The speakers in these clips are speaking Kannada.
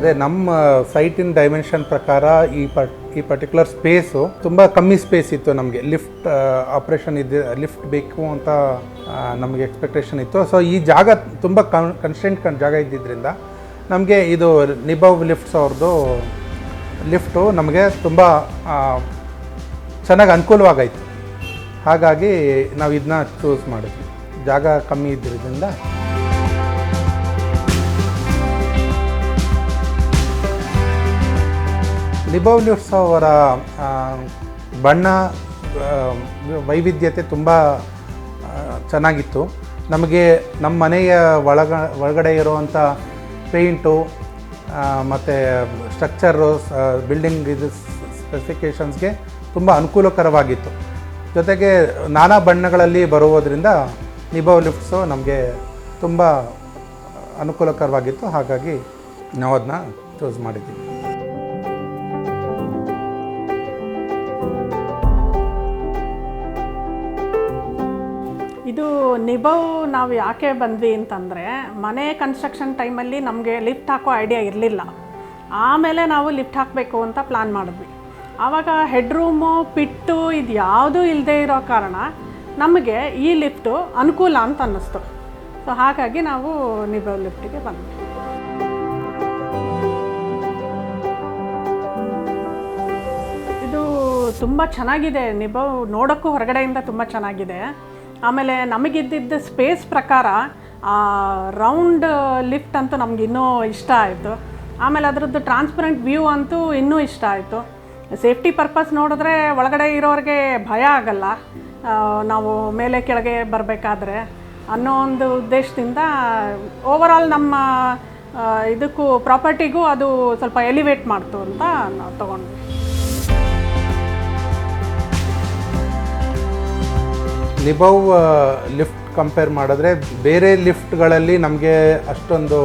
ಅದೇ ನಮ್ಮ ಸೈಟಿನ ಡೈಮೆನ್ಷನ್ ಪ್ರಕಾರ ಈ ಪರ್ಟಿಕ್ಯುಲರ್ ಸ್ಪೇಸು ತುಂಬ ಕಮ್ಮಿ ಸ್ಪೇಸ್ ಇತ್ತು ನಮಗೆ. ಲಿಫ್ಟ್ ಆಪ್ರೇಷನ್ ಲಿಫ್ಟ್ ಬೇಕು ಅಂತ ನಮಗೆ ಎಕ್ಸ್ಪೆಕ್ಟೇಷನ್ ಇತ್ತು. ಸೊ ಈ ಜಾಗ ತುಂಬ ಕನ್ಸ್ಟೆಂಟ್ ಜಾಗ ಇದ್ದಿದ್ದರಿಂದ ನಮಗೆ ಇದು ನಿಭವ್ ಲಿಫ್ಟ್ಸ್ ಅವ್ರದ್ದು ಲಿಫ್ಟು ನಮಗೆ ತುಂಬ ಚೆನ್ನಾಗಿ ಅನುಕೂಲವಾಗೈತೆ. ಹಾಗಾಗಿ ನಾವು ಇದನ್ನ ಚೂಸ್ ಮಾಡಿದ್ವಿ, ಜಾಗ ಕಮ್ಮಿ ಇದ್ದಿದ್ದರಿಂದ. ನಿಭವ್ ಲಿಫ್ಟ್ಸ್ ಅವರ ಬಣ್ಣ ವೈವಿಧ್ಯತೆ ತುಂಬ ಚೆನ್ನಾಗಿತ್ತು. ನಮಗೆ ನಮ್ಮ ಮನೆಯ ಒಳಗಡೆ ಇರುವಂಥ ಪೇಂಟು ಮತ್ತು ಸ್ಟ್ರಕ್ಚರು ಬಿಲ್ಡಿಂಗ್ ಇದು ಸ್ಪೆಸಿಫಿಕೇಷನ್ಸ್ಗೆ ತುಂಬ ಅನುಕೂಲಕರವಾಗಿತ್ತು. ಜೊತೆಗೆ ನಾನಾ ಬಣ್ಣಗಳಲ್ಲಿ ಬರುವುದರಿಂದ ನಿಭವ್ ಲಿಫ್ಟ್ಸು ನಮಗೆ ತುಂಬ ಅನುಕೂಲಕರವಾಗಿತ್ತು. ಹಾಗಾಗಿ ನಾವು ಅದನ್ನ ಚೂಸ್ ಮಾಡಿದ್ದೀವಿ. ಇದು ನಿಭವ್ ನಾವು ಯಾಕೆ ಬಂದ್ವಿ ಅಂತಂದರೆ, ಮನೆ ಕನ್ಸ್ಟ್ರಕ್ಷನ್ ಟೈಮಲ್ಲಿ ನಮಗೆ ಲಿಫ್ಟ್ ಹಾಕೋ ಐಡಿಯಾ ಇರಲಿಲ್ಲ. ಆಮೇಲೆ ನಾವು ಲಿಫ್ಟ್ ಹಾಕಬೇಕು ಅಂತ ಪ್ಲ್ಯಾನ್ ಮಾಡಿದ್ವಿ. ಆವಾಗ ಹೆಡ್ರೂಮು ಪಿಟ್ಟು ಇದು ಯಾವುದೂ ಇಲ್ಲದೆ ಇರೋ ಕಾರಣ ನಮಗೆ ಈ ಲಿಫ್ಟು ಅನುಕೂಲ ಅಂತ ಅನ್ನಿಸ್ತು. ಸೊ ಹಾಗಾಗಿ ನಾವು ನಿಭವ್ ಲಿಫ್ಟಿಗೆ ಬಂದ್ವಿ. ಇದು ತುಂಬ ಚೆನ್ನಾಗಿದೆ. ನಿಭವ್ ನೋಡೋಕ್ಕೂ ಹೊರಗಡೆಯಿಂದ ತುಂಬ ಚೆನ್ನಾಗಿದೆ. ಆಮೇಲೆ ನಮಗಿದ್ದಿದ್ದ ಸ್ಪೇಸ್ ಪ್ರಕಾರ ರೌಂಡ್ ಲಿಫ್ಟ್ ಅಂತೂ ನಮ್ಗೆ ಇನ್ನೂ ಇಷ್ಟ ಆಯಿತು. ಆಮೇಲೆ ಅದರದ್ದು ಟ್ರಾನ್ಸ್ಪರೆಂಟ್ ವ್ಯೂ ಅಂತೂ ಇನ್ನೂ ಇಷ್ಟ ಆಯಿತು. ಸೇಫ್ಟಿ ಪರ್ಪಸ್ ನೋಡಿದ್ರೆ ಒಳಗಡೆ ಇರೋರಿಗೆ ಭಯ ಆಗಲ್ಲ, ನಾವು ಮೇಲೆ ಕೆಳಗೆ ಬರಬೇಕಾದ್ರೆ ಅನ್ನೋ ಒಂದು ಉದ್ದೇಶದಿಂದ ಓವರಾಲ್ ನಮ್ಮ ಇದಕ್ಕೂ ಪ್ರಾಪರ್ಟಿಗೂ ಅದು ಸ್ವಲ್ಪ ಎಲಿವೇಟ್ ಮಾಡ್ತು ಅಂತ ನಾವು ತೊಗೊಂಡ್ವಿ. ನಿಭವ್ ಲಿಫ್ಟ್ ಕಂಪೇರ್ ಮಾಡಿದ್ರೆ ಬೇರೆ ಲಿಫ್ಟ್ಗಳಲ್ಲಿ ನಮಗೆ ಅಷ್ಟೊಂದು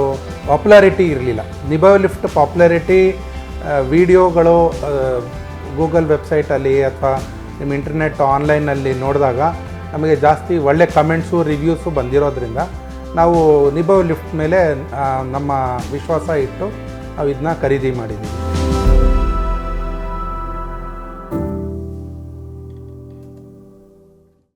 ಪಾಪ್ಯುಲಾರಿಟಿ ಇರಲಿಲ್ಲ. ನಿಭವ್ ಲಿಫ್ಟ್ ಪಾಪ್ಯುಲಾರಿಟಿ ವಿಡಿಯೋಗಳು ಗೂಗಲ್ ವೆಬ್ಸೈಟಲ್ಲಿ ಅಥವಾ ನಿಮ್ಮ ಇಂಟರ್ನೆಟ್ ಆನ್ಲೈನಲ್ಲಿ ನೋಡಿದಾಗ ನಮಗೆ ಜಾಸ್ತಿ ಒಳ್ಳೆ ಕಮೆಂಟ್ಸು ರಿವ್ಯೂಸು ಬಂದಿರೋದ್ರಿಂದ ನಾವು ನಿಭವ್ ಲಿಫ್ಟ್ ಮೇಲೆ ನಮ್ಮ ವಿಶ್ವಾಸ ಇಟ್ಟು ನಾವು ಇದನ್ನ ಖರೀದಿ ಮಾಡಿದ್ದೀವಿ.